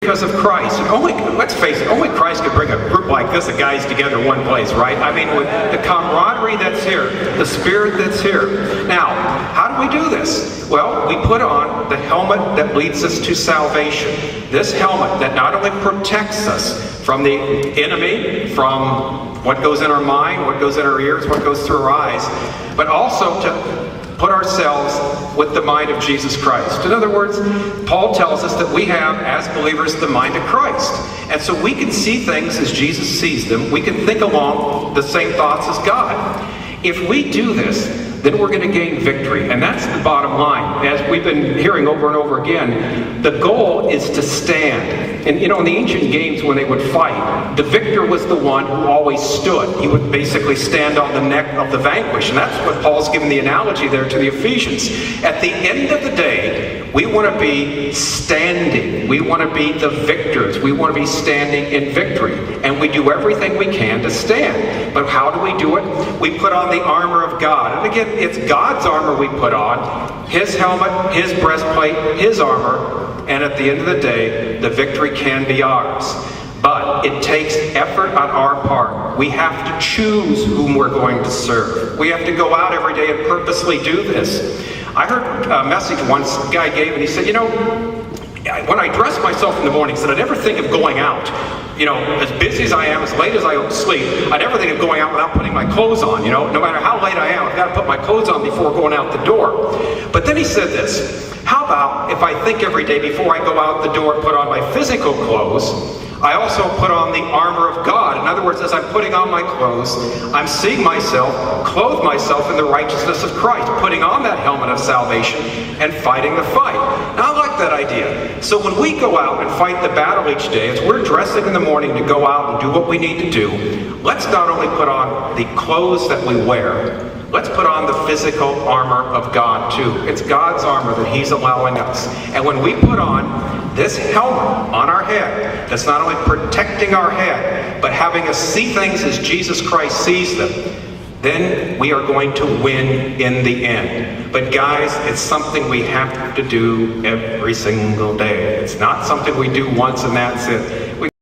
Because of Christ. And let's face it, only Christ could bring a group like this of guys together in one place, right? I mean, with the camaraderie that's here, the spirit that's here. Now, how do we do this? Well, we put on the helmet that leads us to salvation. This helmet that not only protects us from the enemy, from what goes in our mind, what goes in our ears, what goes through our eyes, but also to put ourselves with the mind of Jesus Christ. In other words, Paul tells us that we have, as believers, the mind of Christ. And so we can see things as Jesus sees them. We can think along the same thoughts as God. If we do this, then we're going to gain victory. And that's the bottom line. As we've been hearing over and over again, the goal is to stand. And in the ancient games when they would fight, the victor was the one who always stood. He would basically stand on the neck of the vanquished. And that's what Paul's given the analogy there to the Ephesians. At the end of the day, we want to be standing. We want to be the victors. We want to be standing in victory. And we do everything we can to stand. But how do we do it? We put on the armor of God. And again, it's God's armor we put on. His helmet, His breastplate, His armor. And at the end of the day, the victory can be ours. But it takes effort on our part. We have to choose whom we're going to serve. We have to go out every day and purposely do this. I heard a message once a guy gave, and he said, when I dress myself in the morning, he said, I never think of going out. As busy as I am, as late as I sleep, I never think of going out without putting my clothes on. No matter how late I am, I've got to put my clothes on before going out the door. But then he said this, how about if I think every day before I go out the door and put on my physical clothes, I also put on the armor of God. In other words, as I'm putting on my clothes, I'm seeing myself, clothe myself in the righteousness of Christ, putting on that helmet of salvation and fighting the fight. Now, I like that idea. So when we go out and fight the battle each day, as we're dressing in the morning to go out and do what we need to do, let's not only put on the clothes that we wear, let's put on the physical armor of God too. It's God's armor that He's allowing us. And when we put on this helmet on our head, that's not only protecting our head, but having us see things as Jesus Christ sees them, then we are going to win in the end. But guys, it's something we have to do every single day. It's not something we do once and that's it.